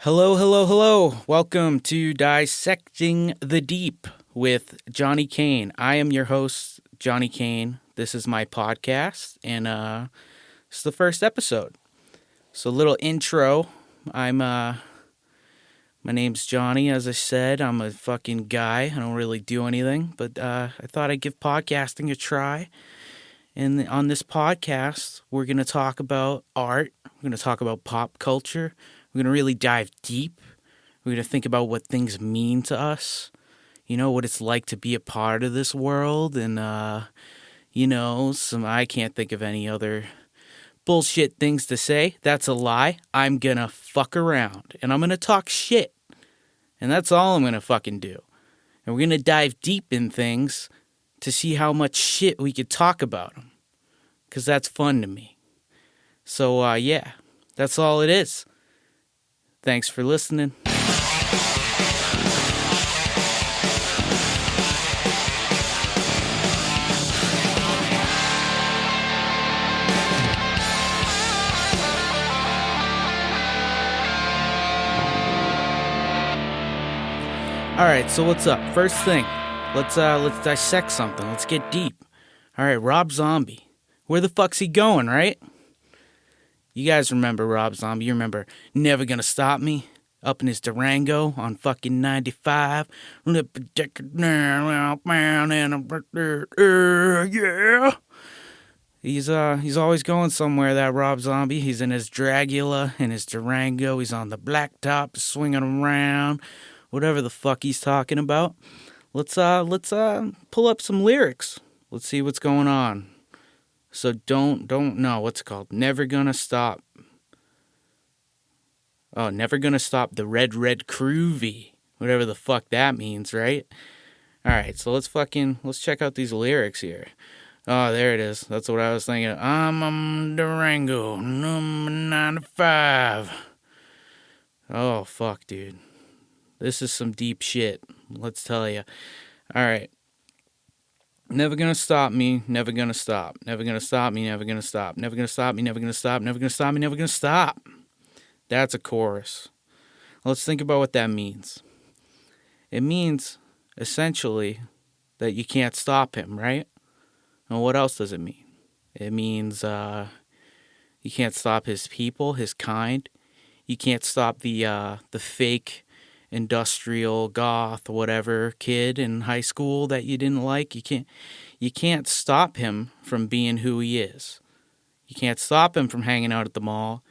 Hello, hello, hello. Welcome to Dissecting the Deep with Johnny Kane. I am your host, Johnny Kane. This is my podcast, and it's the first episode. So, little intro. My name's Johnny, as I said. I'm a fucking guy. I don't really do anything, but I thought I'd give podcasting a try. And on this podcast, we're going to talk about art. We're going to talk about pop culture. We're going to really dive deep. We're going to think about what things mean to us. You know, what it's like to be a part of this world. And, I can't think of any other bullshit things to say. That's a lie. I'm going to fuck around. And I'm going to talk shit. And that's all I'm going to fucking do. And we're going to dive deep in things to see how much shit we could talk about them. Because that's fun to me. So, that's all it is. Thanks for listening. All right, so what's up? First thing, let's dissect something. Let's get deep. All right, Rob Zombie. Where the fuck's he going, right? You guys remember Rob Zombie. You remember Never Gonna Stop Me up in his Durango on fucking 95. Yeah. He's always going somewhere, that Rob Zombie. He's in his Dragula, in his Durango. He's on the blacktop, swinging around, whatever the fuck he's talking about. Let's pull up some lyrics. Let's see what's going on. So don't know what's it called. Never Gonna Stop. Oh, Never Gonna Stop the Red Groovy. Whatever the fuck that means, right? Alright, so let's check out these lyrics here. Oh, there it is. That's what I was thinking. I'm Durango, number 95. Oh, fuck, dude. This is some deep shit. Let's tell you. Alright. Never gonna stop me, never gonna stop. Never gonna stop me, never gonna stop. Never gonna stop me, never gonna stop. Never gonna stop me, never gonna stop. That's a chorus. Let's think about what that means. It means, essentially, that you can't stop him, right? And what else does it mean? It means you can't stop his people, his kind. You can't stop the fake industrial goth whatever kid in high school that you didn't like. You can't stop him from being who he is. You can't stop him from hanging out at the mall.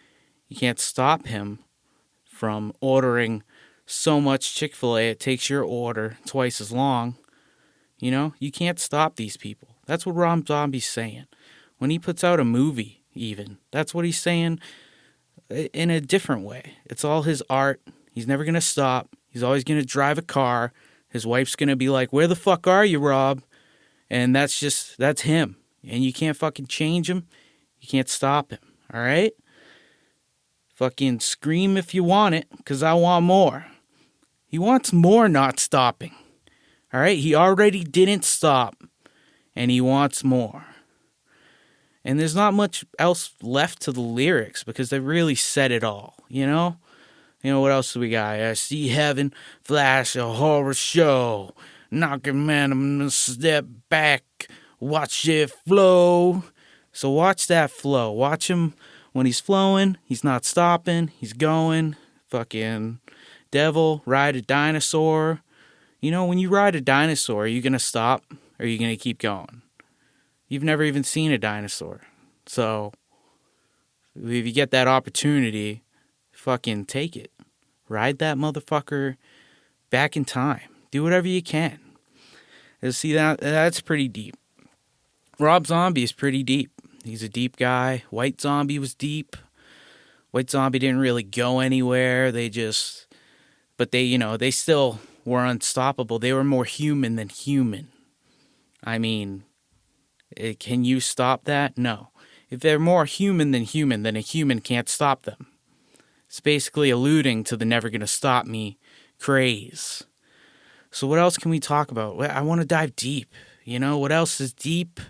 You can't stop him from ordering so much Chick-fil-A it takes your order twice as long. You know, you can't stop these people. That's what Rob Zombie's saying. When he puts out a movie, even, that's what he's saying in a different way. It's all his art. He's never going to stop. He's always going to drive a car. His wife's going to be like, where the fuck are you, Rob? And that's him. And you can't fucking change him. You can't stop him. All right? Fucking scream if you want it, because I want more. He wants more, not stopping. All right? He already didn't stop. And he wants more. And there's not much else left to the lyrics, because they really said it all, you know? You know, what else do we got? I see heaven flash a horror show. Knocking man, I'm gonna step back. Watch it flow. So watch that flow. Watch him when he's flowing. He's not stopping. He's going. Fucking devil, ride a dinosaur. You know, when you ride a dinosaur, are you gonna stop? Or are you gonna keep going? You've never even seen a dinosaur. So, if you get that opportunity, fucking take it. Ride that motherfucker back in time. Do whatever you can. And see, that's pretty deep. Rob Zombie is pretty deep. He's a deep guy. White Zombie was deep. White Zombie didn't really go anywhere. They still were unstoppable. They were more human than human. I mean, can you stop that? No. If they're more human, then a human can't stop them. It's basically alluding to the never gonna stop me craze. So what else can we talk about? I want to dive deep. You know, what else is deep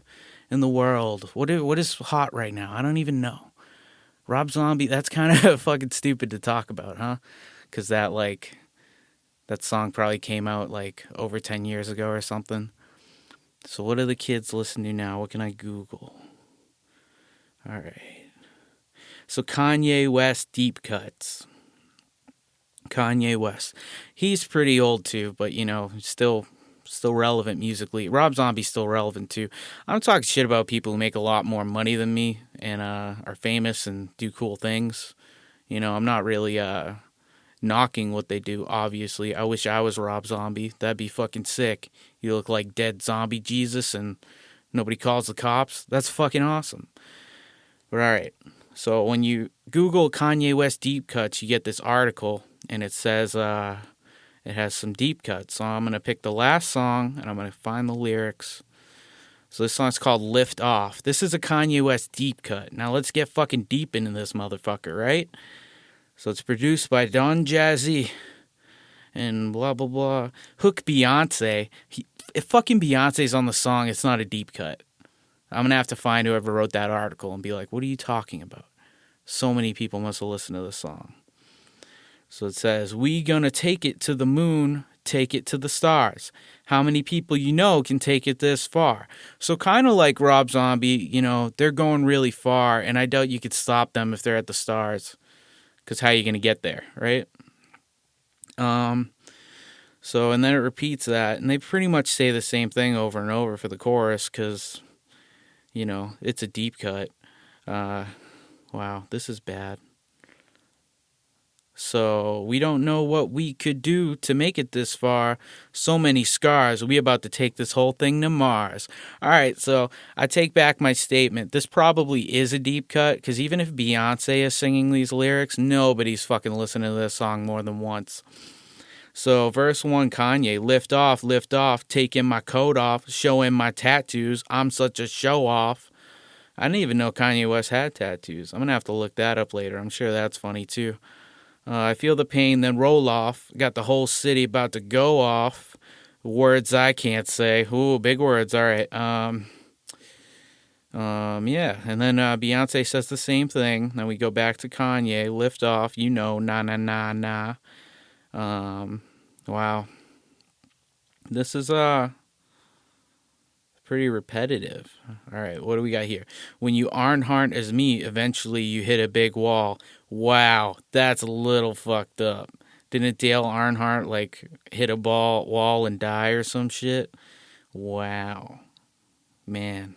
in the world? What is hot right now? I don't even know. Rob Zombie, that's kind of fucking stupid to talk about, huh? because that song probably came out like over 10 years ago or something. So what do the kids listen to now? What can I Google? All right. So Kanye West deep cuts. Kanye West. He's pretty old too, but still relevant musically. Rob Zombie's still relevant too. I don't talk shit about people who make a lot more money than me and are famous and do cool things. I'm not really knocking what they do, obviously. I wish I was Rob Zombie. That'd be fucking sick. You look like dead zombie Jesus and nobody calls the cops. That's fucking awesome. But alright. So when you Google Kanye West deep cuts, you get this article and it says it has some deep cuts. So I'm going to pick the last song and I'm going to find the lyrics. So this song's called Lift Off. This is a Kanye West deep cut. Now let's get fucking deep into this motherfucker, right? So it's produced by Don Jazzy and blah, blah, blah. Hook Beyonce. If fucking Beyonce's on the song, it's not a deep cut. I'm going to have to find whoever wrote that article and be like, what are you talking about? So many people must have listened to this song. So it says, we gonna take it to the moon, take it to the stars. How many people can take it this far? So kind of like Rob Zombie, they're going really far, and I doubt you could stop them if they're at the stars. Because how are you going to get there, right? So, and then it repeats that, and they pretty much say the same thing over and over for the chorus, because, it's a deep cut. Wow, this is bad. So, we don't know what we could do to make it this far. So many scars. We about to take this whole thing to Mars. All right, so I take back my statement. This probably is a deep cut, because even if Beyonce is singing these lyrics, nobody's fucking listening to this song more than once. So, verse 1, Kanye, lift off, taking my coat off, showing my tattoos. I'm such a show-off. I didn't even know Kanye West had tattoos. I'm going to have to look that up later. I'm sure that's funny, too. I feel the pain, then roll off. Got the whole city about to go off. Words I can't say. Ooh, big words. All right. Yeah. And then Beyonce says the same thing. Then we go back to Kanye. Lift off. Nah, nah, nah, nah. Wow. This is pretty repetitive. All right, what do we got here? When you aren't hard as me, eventually you hit a big wall. Wow, that's a little fucked up. Didn't Dale Earnhardt hit a wall and die or some shit? Wow. Man.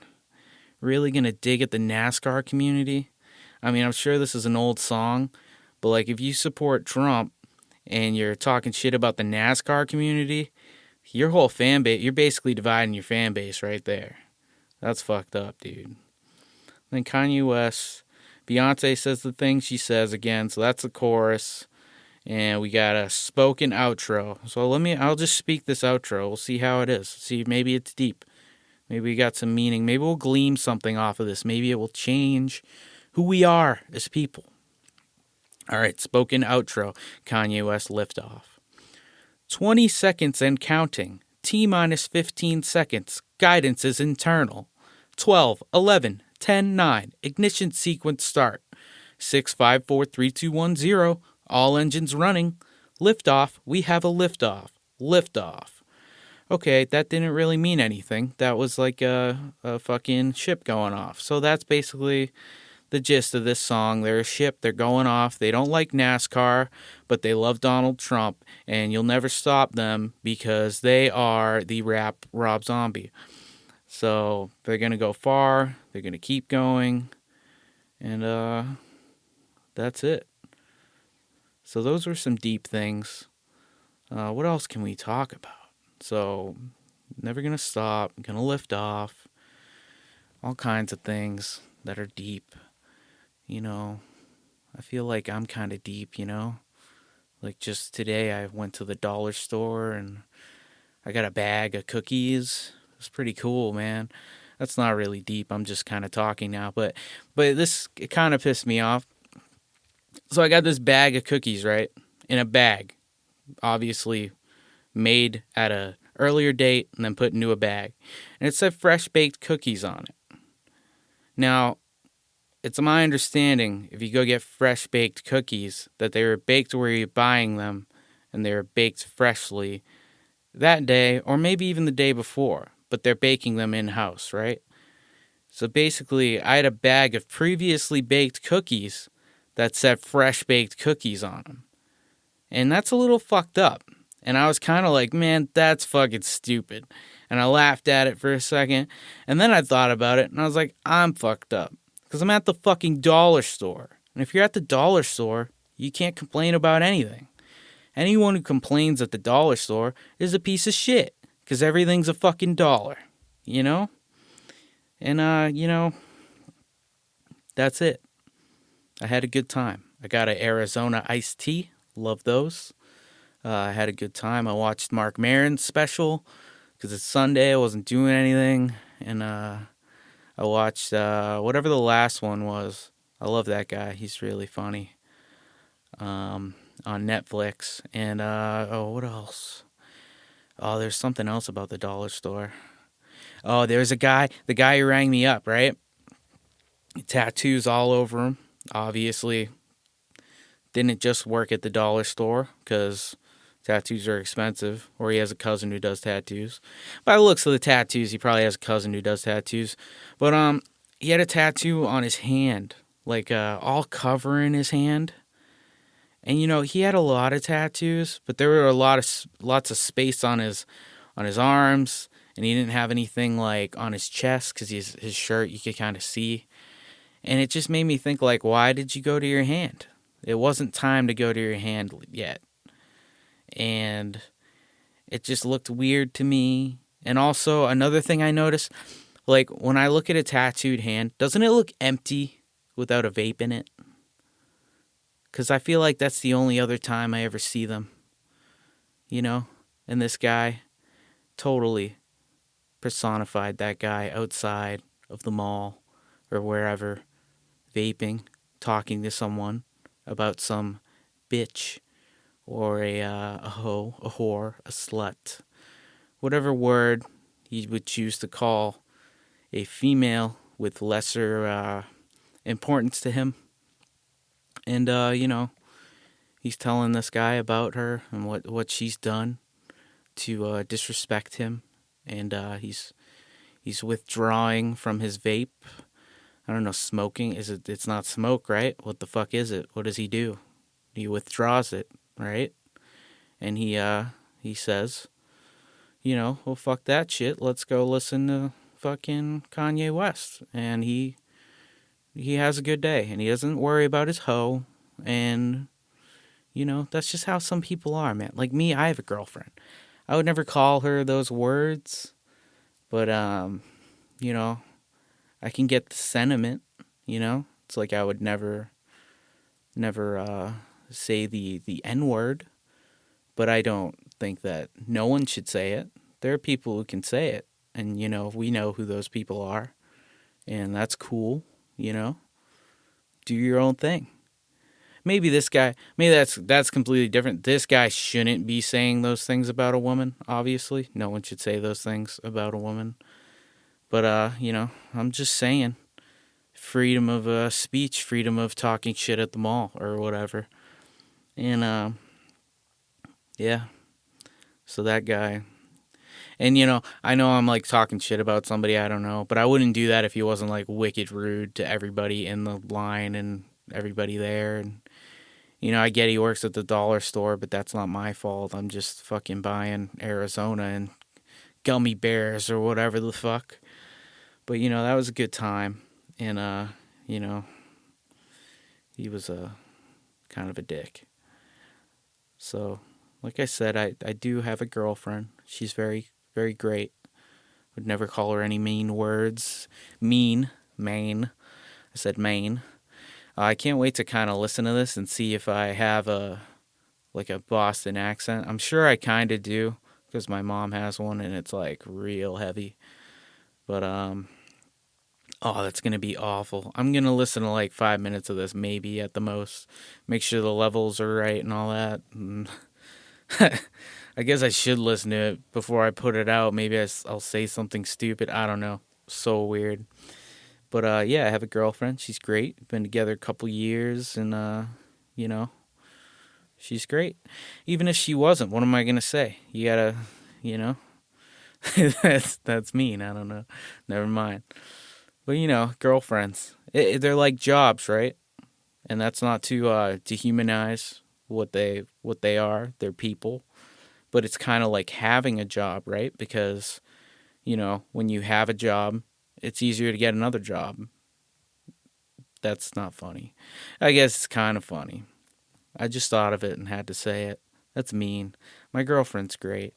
Really gonna dig at the NASCAR community? I mean, I'm sure this is an old song, but if you support Trump and you're talking shit about the NASCAR community, your whole fan base, you're basically dividing your fan base right there. That's fucked up, dude. Then Kanye West, Beyonce says the thing she says again, so that's the chorus. And we got a spoken outro. So I'll just speak this outro. We'll see how it is. See, maybe it's deep. Maybe we got some meaning. Maybe we'll glean something off of this. Maybe it will change who we are as people. All right, spoken outro. Kanye West liftoff. 20 seconds and counting. T-minus 15 seconds. Guidance is internal. 12, 11, 10, 9. Ignition sequence start. 6, 5, 4, 3, 2, 1, 0. All engines running. Liftoff. We have a liftoff. Liftoff. Okay, that didn't really mean anything. That was like a fucking ship going off. So that's basically the gist of this song. They're a ship, they're going off. They don't like NASCAR, but they love Donald Trump, and you'll never stop them because they are the rap Rob Zombie. So they're going to go far, they're going to keep going, and that's it. So those were some deep things. What else can we talk about? So, never going to stop, going to lift off, all kinds of things that are deep. I feel like I'm kind of deep, just today I went to the dollar store and I got a bag of cookies. It's pretty cool, man. That's not really deep. I'm just kind of talking now, but it kind of pissed me off. So I got this bag of cookies, right? In a bag, obviously made at a earlier date and then put into a bag. And it said fresh baked cookies on it. Now, it's my understanding if you go get fresh baked cookies that they were baked where you're buying them and they were baked freshly that day or maybe even the day before, but they're baking them in-house, right? So basically, I had a bag of previously baked cookies that said fresh baked cookies on them. And that's a little fucked up. And I was kind of like, man, that's fucking stupid. And I laughed at it for a second. And then I thought about it and I was like, I'm fucked up. Because I'm at the fucking dollar store. And if you're at the dollar store, you can't complain about anything. Anyone who complains at the dollar store is a piece of shit. Because everything's a fucking dollar. You know? And, that's it. I had a good time. I got an Arizona iced tea. Love those. I had a good time. I watched Mark Maron's special because it's Sunday. I wasn't doing anything. And I watched whatever the last one was. I love that guy. He's really funny. On Netflix. And, what else? Oh, there's something else about the dollar store. Oh, there's the guy who rang me up, right? Tattoos all over him. Obviously, didn't just work at the dollar store because tattoos are expensive, or he has a cousin who does tattoos. By the looks of the tattoos, he probably has a cousin who does tattoos. But he had a tattoo on his hand, like all covering his hand. And he had a lot of tattoos, but there were lots of space on his arms, and he didn't have anything like on his chest because his shirt you could kind of see. And it just made me think, like, why did you go to your hand? It wasn't time to go to your hand yet. And it just looked weird to me. And also, another thing I noticed, like, when I look at a tattooed hand, doesn't it look empty without a vape in it? Because I feel like that's the only other time I ever see them. And this guy totally personified that guy outside of the mall or wherever, vaping, talking to someone about some bitch or a hoe, a whore, a slut, whatever word he would choose to call a female with lesser importance to him. And, he's telling this guy about her and what she's done to disrespect him. And he's withdrawing from his vape. I don't know, smoking. It's not smoke, right? What the fuck is it? What does he do? He withdraws it, right? And he says, well, fuck that shit. Let's go listen to fucking Kanye West. And he has a good day. And he doesn't worry about his hoe. And, that's just how some people are, man. Like me, I have a girlfriend. I would never call her those words. But, I can get the sentiment, It's like I would never say the N-word, but I don't think that no one should say it. There are people who can say it, and, we know who those people are, and that's cool, Do your own thing. Maybe this guy, that's completely different. This guy shouldn't be saying those things about a woman, obviously. No one should say those things about a woman. But, I'm just saying, freedom of speech, freedom of talking shit at the mall or whatever. And, yeah, so that guy. And, I know I'm, like, talking shit about somebody I don't know, but I wouldn't do that if he wasn't, like, wicked rude to everybody in the line and everybody there. And, I get he works at the dollar store, but that's not my fault. I'm just fucking buying Arizona and gummy bears or whatever the fuck. But, that was a good time. And, he was kind of a dick. So, like I said, I do have a girlfriend. She's very, very great. Would never call her any mean words. Maine. I said Maine. I can't wait to kind of listen to this and see if I have a Boston accent. I'm sure I kind of do because my mom has one and it's like real heavy. But, that's going to be awful. I'm going to listen to like 5 minutes of this, maybe at the most. Make sure the levels are right and all that. And I guess I should listen to it before I put it out. Maybe I'll say something stupid. I don't know. So weird. But yeah, I have a girlfriend. She's great. Been together a couple years, and you know, she's great. Even if she wasn't, what am I gonna say? You gotta, you know, that's mean. I don't know. Never mind. But girlfriends, they're like jobs, right? And that's not to dehumanize what they are. They're people, but it's kind of like having a job, right? Because when you have a job, it's easier to get another job. That's not funny. I guess it's kind of funny. I just thought of it and had to say it. That's mean. My girlfriend's great,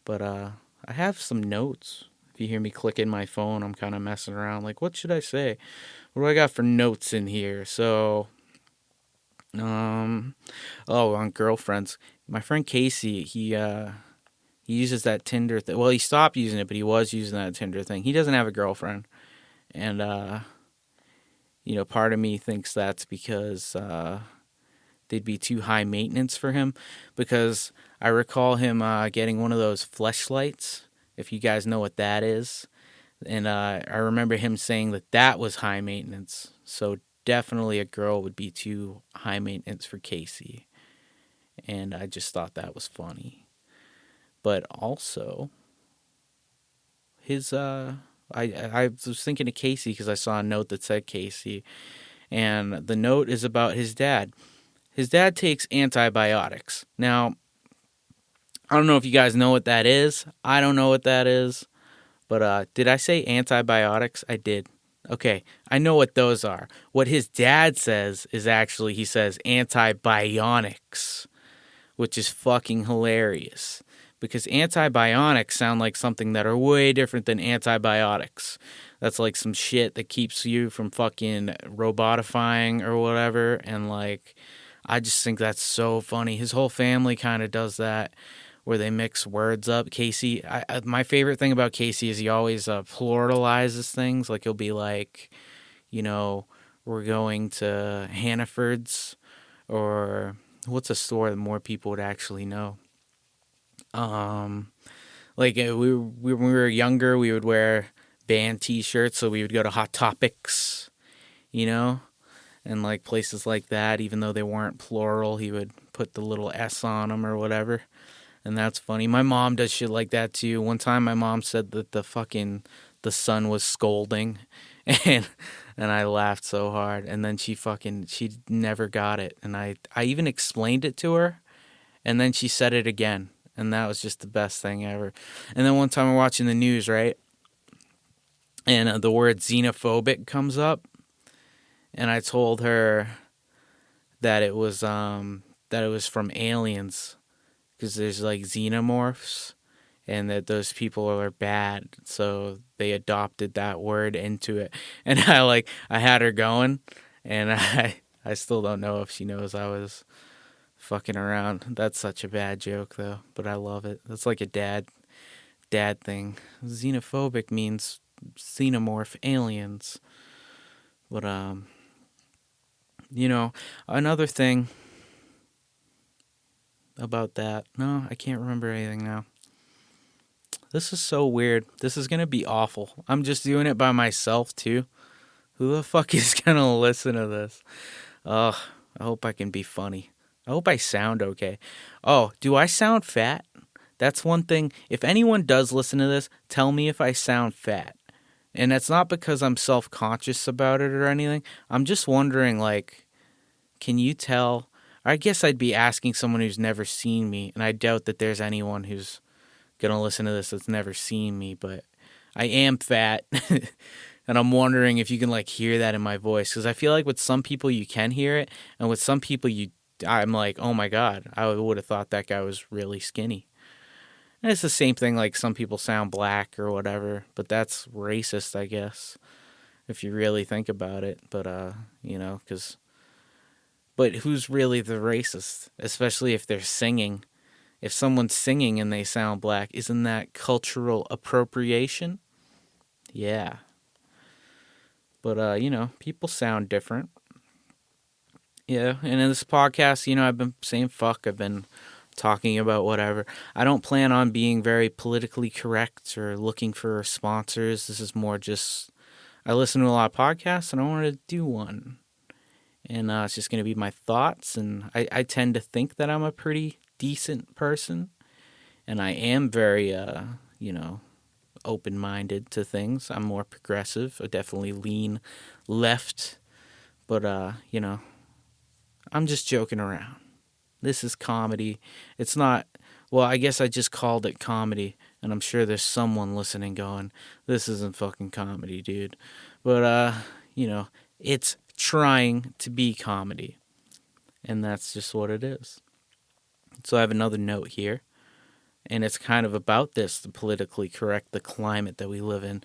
but I have some notes. If you hear me clicking my phone, I'm kind of messing around. Like, what should I say? What do I got for notes in here? So, on girlfriends. My friend Casey, he uses that Tinder thing. Well, he stopped using it, but he was using that Tinder thing. He doesn't have a girlfriend, and part of me thinks that's because they'd be too high maintenance for him. Because I recall him getting one of those fleshlights, if you guys know what that is. And I remember him saying that was high maintenance. So definitely a girl would be too high maintenance for Casey. And I just thought that was funny. But also, his I was thinking of Casey because I saw a note that said Casey, and the note is about his dad. His dad takes antibiotics. Now, I don't know if you guys know what that is. I don't know what that is. But did I say antibiotics? I did. Okay, I know what those are. What his dad says is actually, he says antibionics, which is fucking hilarious. Because antibiotics sound like something that are way different than antibiotics. That's like some shit that keeps you from fucking robotifying or whatever. And I just think that's so funny. His whole family kind of does that, where they mix words up. Casey, my favorite thing about Casey is he always pluralizes things. Like he'll be like, we're going to Hannaford's, or what's a store that more people would actually know? When we were younger, we would wear band T-shirts, so we would go to Hot Topics, and places like that. Even though they weren't plural, he would put the little S on them or whatever. And that's funny. My mom does shit like that too. One time my mom said that the sun was scolding, and I laughed so hard. And then she never got it. And I even explained it to her, and then she said it again. And that was just the best thing ever. And then one time we're watching the news, right? And the word xenophobic comes up, and I told her that it was from aliens. Because there's xenomorphs, and that those people are bad, so they adopted that word into it. And I had her going, and I still don't know if she knows I was fucking around. That's such a bad joke though, but I love it. That's like a dad thing. Xenophobic means xenomorph, aliens. But another thing about that. No, I can't remember anything now. This is so weird. This is going to be awful. I'm just doing it by myself, too. Who the fuck is going to listen to this? I hope I can be funny. I hope I sound okay. Oh, do I sound fat? That's one thing. If anyone does listen to this, tell me if I sound fat. And it's not because I'm self-conscious about it or anything. I'm just wondering, can you tell? I guess I'd be asking someone who's never seen me, and I doubt that there's anyone who's going to listen to this that's never seen me, but I am fat, and I'm wondering if you can, hear that in my voice, because I feel like with some people you can hear it, and with some people I'm like, oh my god, I would have thought that guy was really skinny. And it's the same thing, some people sound black or whatever, but that's racist, I guess, if you really think about it, but, because... But who's really the racist? Especially if they're singing. If someone's singing and they sound black, isn't that cultural appropriation? Yeah. But, people sound different. Yeah, and in this podcast, I've been saying fuck. I've been talking about whatever. I don't plan on being very politically correct or looking for sponsors. This is more just I listen to a lot of podcasts, and I wanted to do one. And it's just going to be my thoughts. And I tend to think that I'm a pretty decent person. And I am very, open-minded to things. I'm more progressive. I definitely lean left. But, I'm just joking around. This is comedy. It's not, well, I guess I just called it comedy. And I'm sure there's someone listening going, this isn't fucking comedy, dude. But, it's trying to be comedy. And that's just what it is. So I have another note here. And it's kind of about this, the politically correct, the climate that we live in.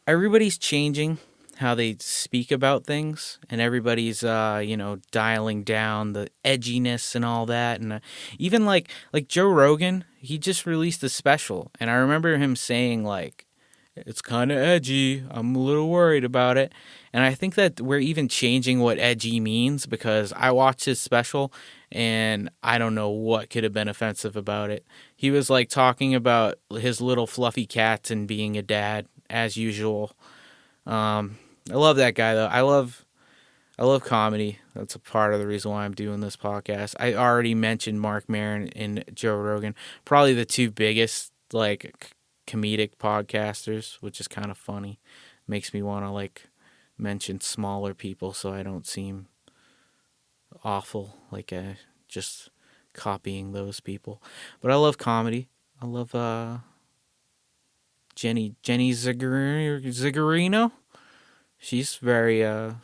Everybody's changing how they speak about things, and everybody's, dialing down the edginess and all that. And even like Joe Rogan, he just released a special, and I remember him saying, like, it's kind of edgy. I'm a little worried about it. And I think that we're even changing what edgy means, because I watched his special and I don't know what could have been offensive about it. He was like talking about his little fluffy cats and being a dad as usual. I love that guy though. I love comedy. That's a part of the reason why I'm doing this podcast. I already mentioned Mark Maron and Joe Rogan, probably the two biggest like comedic podcasters, which is kind of funny. Makes me want to like mention smaller people so I don't seem awful, like just copying those people. But I love comedy. I love Jenny Zigarino. She's very a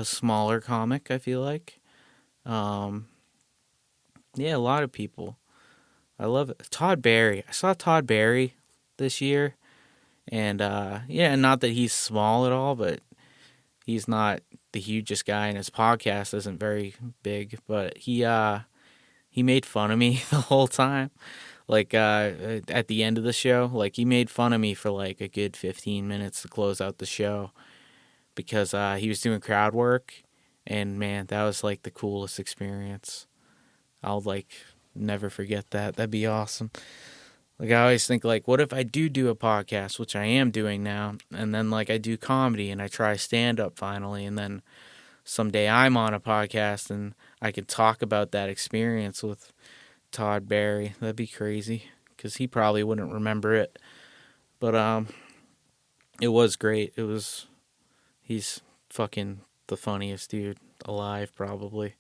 smaller comic, I feel like. Yeah, a lot of people. I love it. Todd Barry. I saw Todd Barry this year, and not that he's small at all, but he's not the hugest guy, and his podcast isn't very big, but he made fun of me the whole time. Like at the end of the show, like he made fun of me for like a good 15 minutes to close out the show, because he was doing crowd work, and man, that was like the coolest experience. I'll like never forget that. That'd be awesome. Like I always think, like, what if I do a podcast, which I am doing now, and then like I do comedy and I try stand up finally, and then someday I'm on a podcast and I could talk about that experience with Todd Barry. That'd be crazy, because he probably wouldn't remember it. But it was great. He's fucking the funniest dude alive, probably.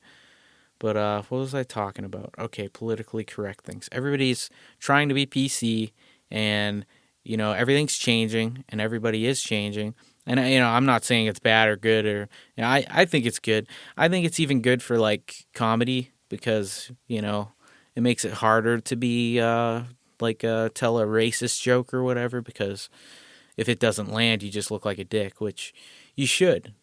But what was I talking about? Okay, politically correct things. Everybody's trying to be PC, and everything's changing, and everybody is changing. And I'm not saying it's bad or good, or I think it's good. I think it's even good for like comedy, because it makes it harder to be tell a racist joke or whatever, because if it doesn't land, you just look like a dick, which you should.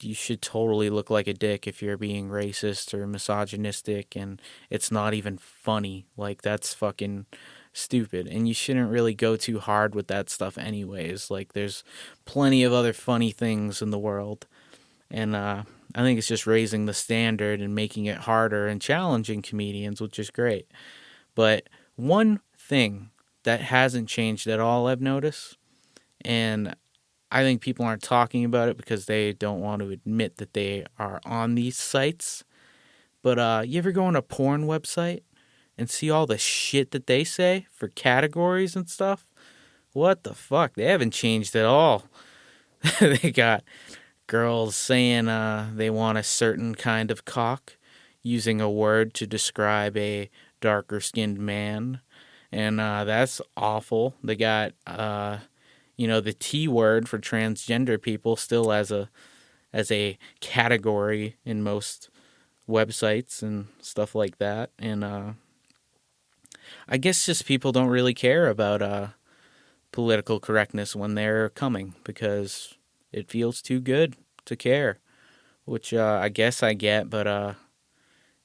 You should totally look like a dick if you're being racist or misogynistic, and it's not even funny. Like, that's fucking stupid, and you shouldn't really go too hard with that stuff anyways. Like, there's plenty of other funny things in the world, and I think it's just raising the standard and making it harder and challenging comedians, which is great. But one thing that hasn't changed at all, I've noticed, and I think people aren't talking about it because they don't want to admit that they are on these sites. But you ever go on a porn website and see all the shit that they say for categories and stuff? What the fuck? They haven't changed at all. They got girls saying they want a certain kind of cock, using a word to describe a darker skinned man. And that's awful. They got the T word for transgender people still as a category in most websites and stuff like that. And I guess just people don't really care about political correctness when they're coming, because it feels too good to care, which I guess I get, but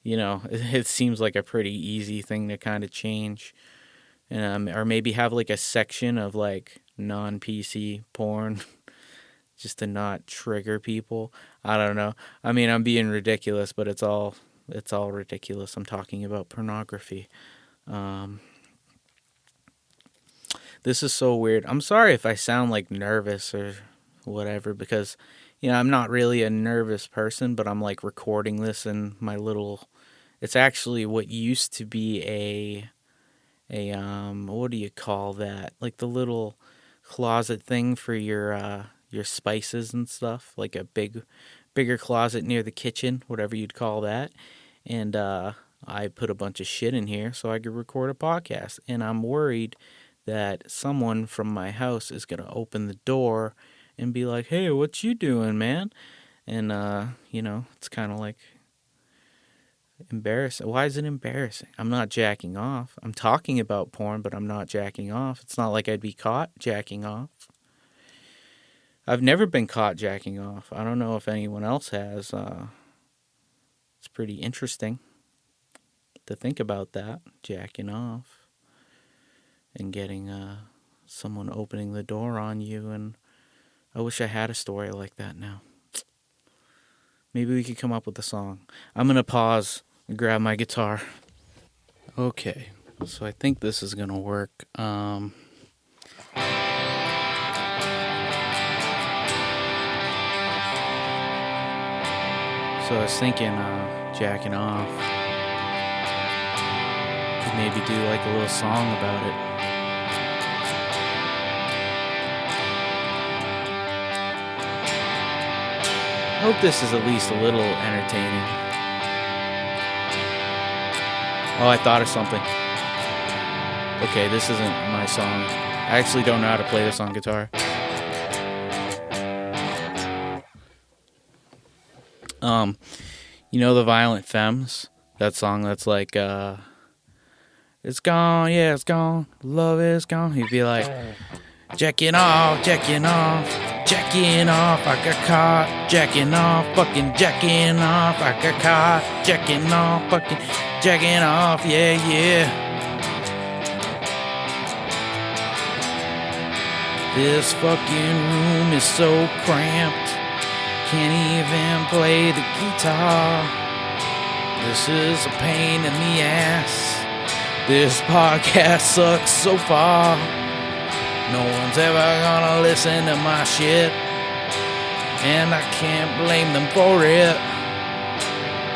it seems like a pretty easy thing to kind of change. And or maybe have like a section of like non-PC porn just to not trigger people. I don't know. I mean, I'm being ridiculous, but it's all ridiculous. I'm talking about pornography. This is so weird. I'm sorry if I sound like nervous or whatever because, I'm not really a nervous person, but I'm like recording this in my little. It's actually what used to be what do you call that? Like the little closet thing for your spices and stuff, like a bigger closet near the kitchen, whatever you'd call that. And I put a bunch of shit in here so I could record a podcast. And I'm worried that someone from my house is gonna open the door and be like, "Hey, what you doing, man?" And it's kind of like embarrassing. Why is it embarrassing? I'm not jacking off. I'm talking about porn, but I'm not jacking off. It's not like I'd be caught jacking off. I've never been caught jacking off. I don't know if anyone else has. It's pretty interesting to think about that, jacking off and getting someone opening the door on you. And I wish I had a story like that now. Maybe we could come up with a song. I'm going to pause and grab my guitar. Okay, so I think this is going to work. So I was thinking jacking off. Could maybe do like a little song about it. I hope this is at least a little entertaining. Oh, I thought of something. Okay, this isn't my song. I actually don't know how to play this on guitar. The Violent Femmes? That song that's like, it's gone, yeah, it's gone, love is gone. He'd be like, jacking off, jacking off, jacking off, I got caught, jacking off, fucking jacking off, I got caught, jacking off, fucking jacking off, yeah, yeah. This fucking room is so cramped, can't even play the guitar. This is a pain in the ass. This podcast sucks so far. No one's ever gonna listen to my shit, and I can't blame them for it.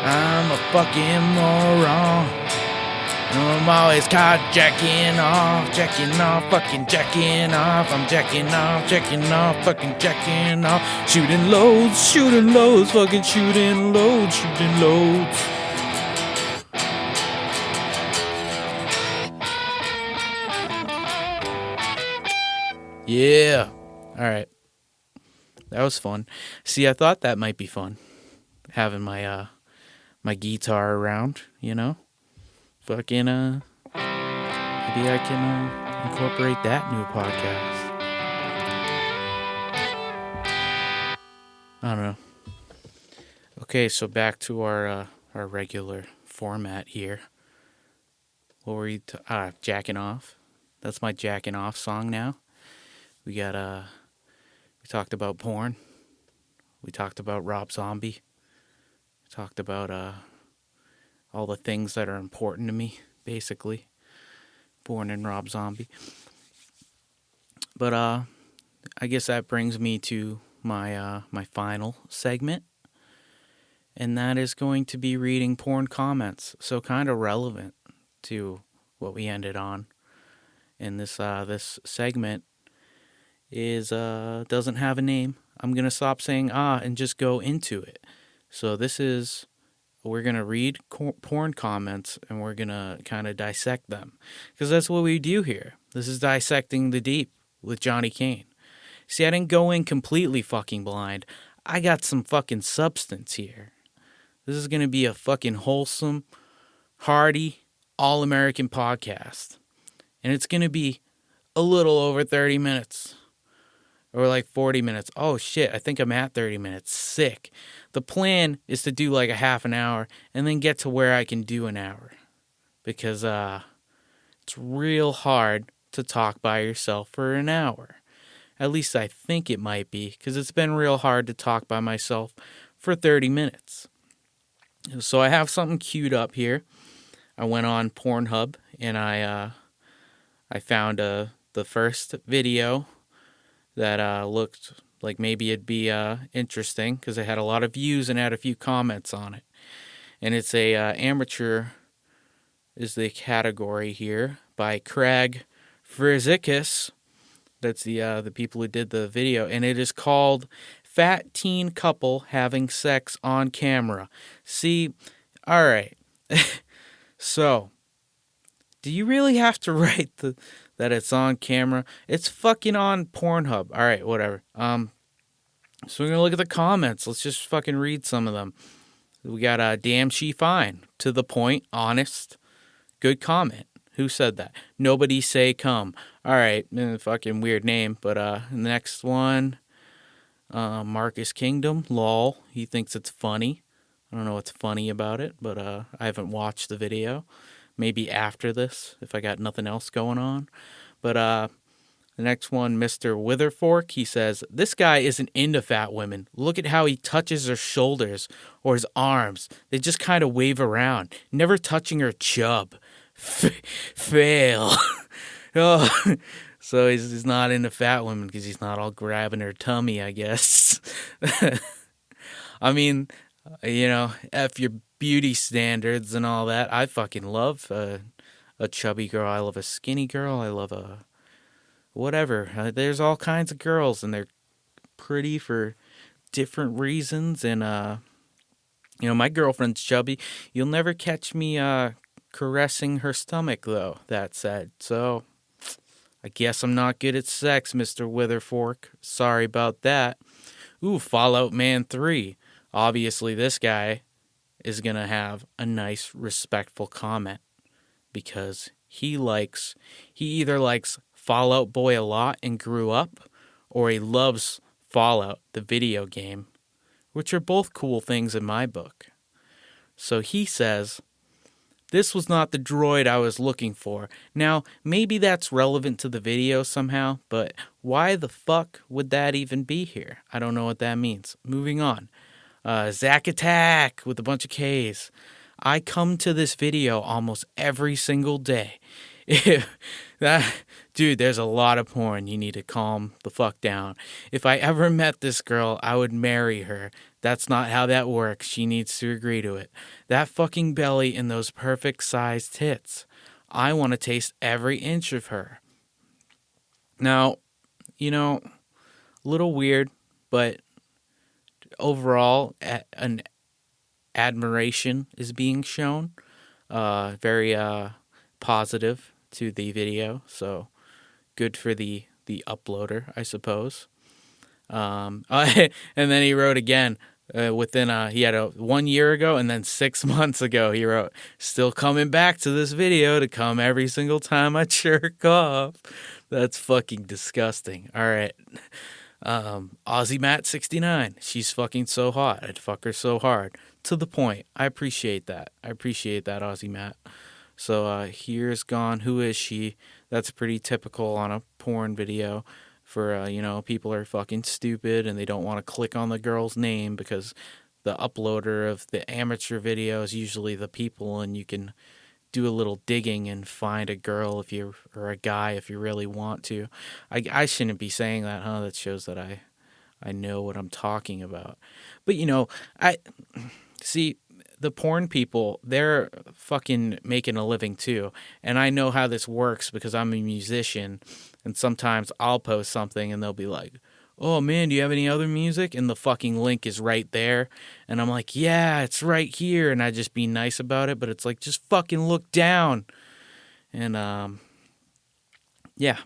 I'm a fucking moron. I'm always caught jacking off, fucking jacking off. I'm jacking off, fucking jacking off. Shooting loads, fucking shooting loads. Yeah. All right. That was fun. See, I thought that might be fun, having my my guitar around, Fucking maybe I can incorporate that new podcast. I don't know. Okay, so back to our regular format here. What were you jacking off? That's my jacking off song now. We talked about porn. We talked about Rob Zombie. We talked about all the things that are important to me, basically. Porn and Rob Zombie. But I guess that brings me to my my final segment. And that is going to be reading porn comments. So kind of relevant to what we ended on. And this segment is doesn't have a name. I'm going to stop saying and just go into it. So we're going to read porn comments and we're going to kind of dissect them. Because that's what we do here. This is Dissecting the Deep with Johnny Kane. See, I didn't go in completely fucking blind. I got some fucking substance here. This is going to be a fucking wholesome, hearty, all-American podcast. And it's going to be a little over 30 minutes. Or like 40 minutes. Oh shit, I think I'm at 30 minutes. Sick. The plan is to do like a half an hour and then get to where I can do an hour. Because it's real hard to talk by yourself for an hour. At least I think it might be. Because it's been real hard to talk by myself for 30 minutes. So I have something queued up here. I went on Pornhub and I found the the first video that looked like maybe it'd be interesting because it had a lot of views and had a few comments on it. And it's a amateur is the category here by Craig Frizikis. That's the people who did the video, and it is called "Fat Teen Couple Having Sex on Camera." See, all right. So, do you really have to write that it's on camera? It's fucking on Pornhub. All right, whatever. So we're gonna look at the comments. Let's just fucking read some of them. We got damn she fine, to the point, honest, good comment. Who said that? Nobody say come. All right, fucking weird name. But next one, Marcus Kingdom, lol. He thinks it's funny. I don't know what's funny about it, but I haven't watched the video. Maybe after this, if I got nothing else going on. But the next one, Mr. Witherfork, he says, this guy isn't into fat women. Look at how he touches her shoulders or his arms. They just kind of wave around, never touching her chub. Fail. Oh, so he's not into fat women because he's not all grabbing her tummy, I guess. I mean, F your beauty standards and all that. I fucking love a chubby girl. I love a skinny girl. I love a whatever. There's all kinds of girls, and they're pretty for different reasons. And, my girlfriend's chubby. You'll never catch me caressing her stomach, though, that said. So, I guess I'm not good at sex, Mr. Witherfork. Sorry about that. Ooh, Fallout Man 3. Obviously, this guy is going to have a nice, respectful comment because he either likes Fall Out Boy a lot and grew up, or he loves Fallout, the video game, which are both cool things in my book. So he says, this was not the droid I was looking for. Now, maybe that's relevant to the video somehow, but why the fuck would that even be here? I don't know what that means. Moving on. Zack Attack with a bunch of K's. I come to this video almost every single day. Dude, there's a lot of porn. You need to calm the fuck down. If I ever met this girl, I would marry her. That's not how that works. She needs to agree to it. That fucking belly and those perfect sized tits. I want to taste every inch of her. Now, a little weird, but overall, an admiration is being shown. Very positive to the video, so good for the uploader, I suppose. And then he wrote again he had 1 year ago, and then 6 months ago he wrote, still coming back to this video to come every single time I jerk off. That's fucking disgusting. All right. Aussie Matt 69. She's fucking so hot. I'd fuck her so hard. To the point. I appreciate that. Aussie Matt. So here's gone. Who is she? That's pretty typical on a porn video for, people are fucking stupid and they don't want to click on the girl's name because the uploader of the amateur video is usually the people, and you can do a little digging and find a girl or a guy if you really want to. I shouldn't be saying that, huh? That shows that I know what I'm talking about. But, I see the porn people, they're fucking making a living too. And I know how this works because I'm a musician, and sometimes I'll post something and they'll be like, oh man, do you have any other music? And the fucking link is right there. And I'm like, yeah, it's right here. And I just be nice about it, but it's like, just fucking look down. And, yeah.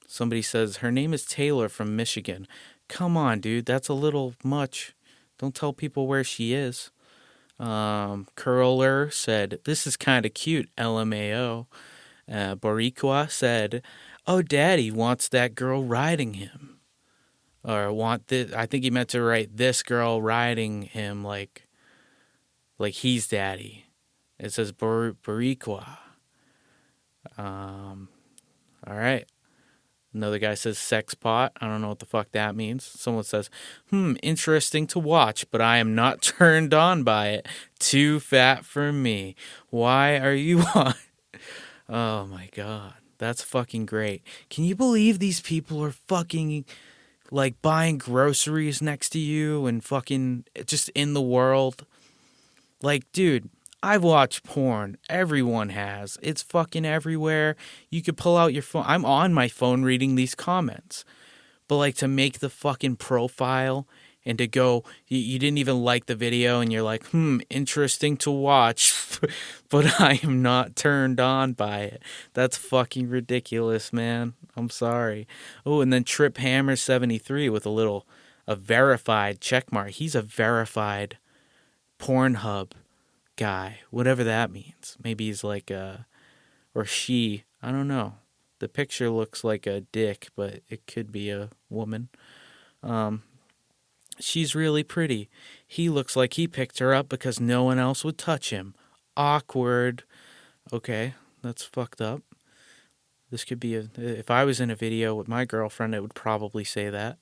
Somebody says, her name is Taylor from Michigan. Come on, dude, that's a little much. Don't tell people where she is. Curler said, this is kind of cute, LMAO. Boricua said, oh, daddy wants that girl riding him. Or I think he meant to write this girl riding him like he's daddy. It says Boricua. All right. Another guy says sex pot. I don't know what the fuck that means. Someone says, interesting to watch, but I am not turned on by it. Too fat for me. Why are you on? Oh my God. That's fucking great. Can you believe these people are fucking like buying groceries next to you and fucking just in the world? Like, dude, I've watched porn. Everyone has. It's fucking everywhere. You could pull out your phone. I'm on my phone reading these comments. But like to make the fucking profile and to go, you didn't even like the video and you're like, interesting to watch, but I am not turned on by it. That's fucking ridiculous, man. I'm sorry. Oh, and then Trip Hammer 73 with a verified check mark. He's a verified Pornhub guy, whatever that means. Maybe he's like or she, I don't know. The picture looks like a dick, but it could be a woman. She's really pretty. He looks like he picked her up because no one else would touch him. Awkward. Okay, that's fucked up. This could be if I was in a video with my girlfriend, it would probably say that.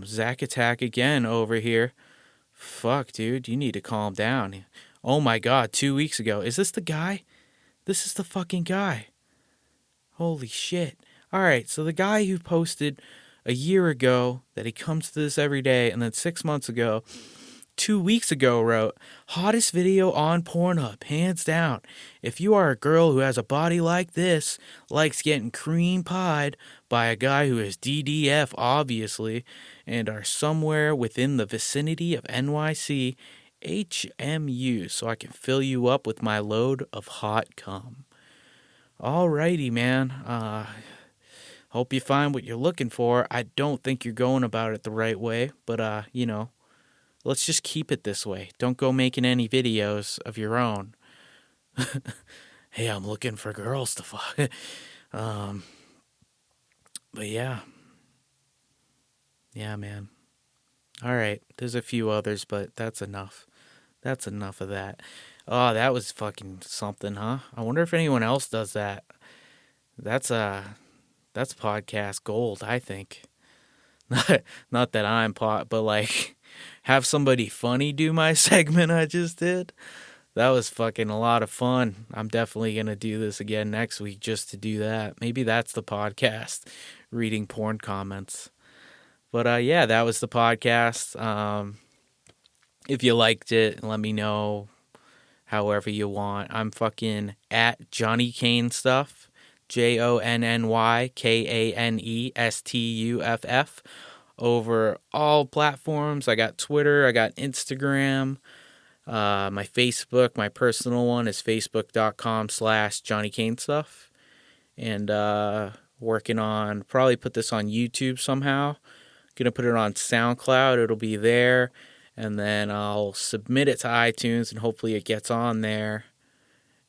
Zack Attack again over here. Fuck, dude, you need to calm down. Oh my god, 2 weeks ago. Is this the guy? This is the fucking guy. Holy shit. Alright, so the guy who posted a year ago that he comes to this every day, and then 6 months ago, 2 weeks ago wrote, hottest video on Pornhub, hands down. If you are a girl who has a body like this, likes getting cream pied by a guy who is DDF, obviously, and are somewhere within the vicinity of NYC, HMU, so I can fill you up with my load of hot cum. Alrighty, man. Hope you find what you're looking for. I don't think you're going about it the right way, but, let's just keep it this way. Don't go making any videos of your own. Hey, I'm looking for girls to fuck. But yeah. Yeah, man. Alright, there's a few others, but that's enough. That's enough of that. Oh, that was fucking something, huh? I wonder if anyone else does that. That's podcast gold, I think. Not that I'm but like have somebody funny do my segment I just did. That was fucking a lot of fun. I'm definitely going to do this again next week just to do that. Maybe that's the podcast, reading porn comments. But yeah, that was the podcast. If you liked it, let me know however you want. I'm fucking at Johnny Cane Stuff. JonnyKaneStuff over all platforms. I got Twitter, I got Instagram, my Facebook, my personal one is facebook.com/Johnny Cane Stuff. And working on, probably put this on YouTube somehow. Gonna put it on SoundCloud, it'll be there. And then I'll submit it to iTunes and hopefully it gets on there.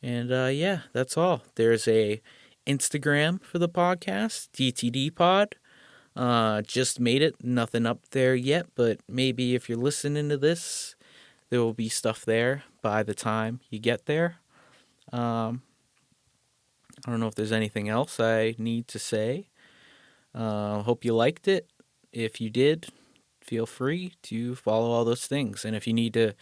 And yeah, that's all. There's a Instagram for the podcast, DTDPOD. Just made it. Nothing up there yet, but maybe if you're listening to this, there will be stuff there by the time you get there. I don't know if there's anything else I need to say. Hope you liked it. If you did, feel free to follow all those things. And if you need to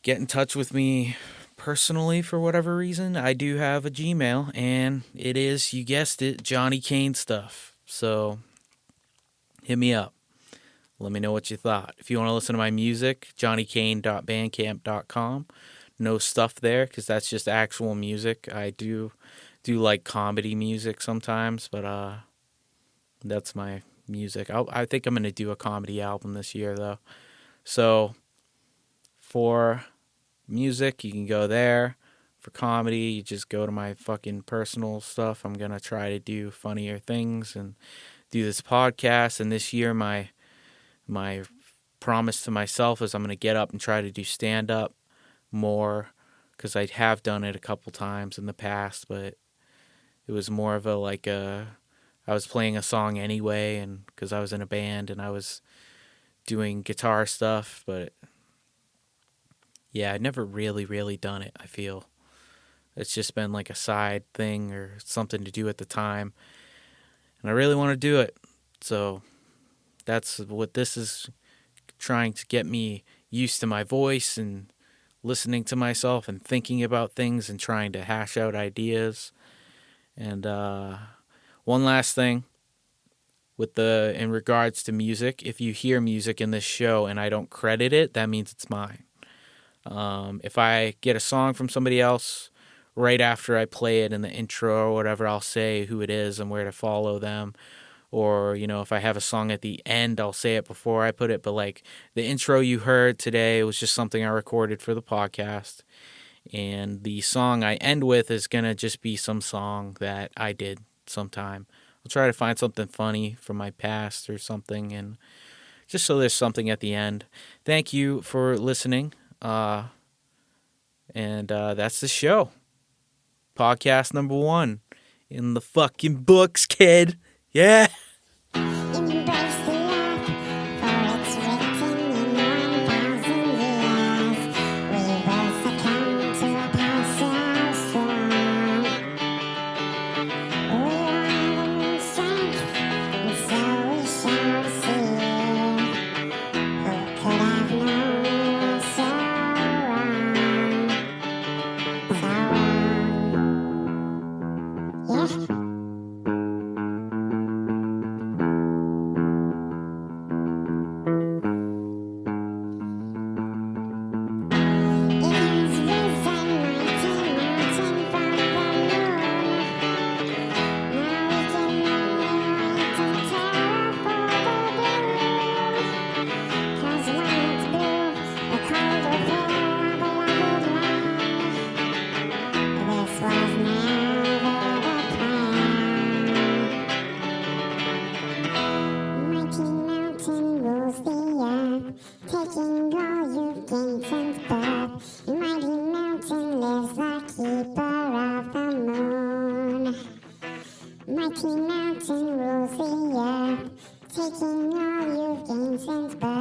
get in touch with me personally for whatever reason, I do have a Gmail, and it is, you guessed it, Johnny Cane Stuff. So hit me up. Let me know what you thought. If you want to listen to my music, johnnykane.bandcamp.com. No stuff there because that's just actual music. I do like comedy music sometimes, but that's my music. I think I'm going to do a comedy album this year, though. So for music, you can go there. For comedy, you just go to my fucking personal stuff. I'm going to try to do funnier things and do this podcast. And this year, my promise to myself is I'm going to get up and try to do stand-up more, because I have done it a couple times in the past, but it was more of I was playing a song anyway, and because I was in a band and I was doing guitar stuff, but yeah, I'd never really done it, I feel. It's just been like a side thing or something to do at the time, and I really want to do it. So that's what this is, trying to get me used to my voice and listening to myself and thinking about things and trying to hash out ideas. And one last thing in regards to music, if you hear music in this show and I don't credit it, that means it's mine. If I get a song from somebody else, right after I play it in the intro or whatever, I'll say who it is and where to follow them. Or, if I have a song at the end, I'll say it before I put it. But like the intro you heard today was just something I recorded for the podcast. And the song I end with is going to just be some song that I did sometime. I'll try to find something funny from my past or something, and just so there's something at the end. Thank you for listening. And that's the show. Podcast number 1 in the fucking books, kid. Yeah. Taking all you've gained since birth, your mighty mountain lives the keeper of the moon. Mighty mountain rules the earth, taking all you've gained since birth.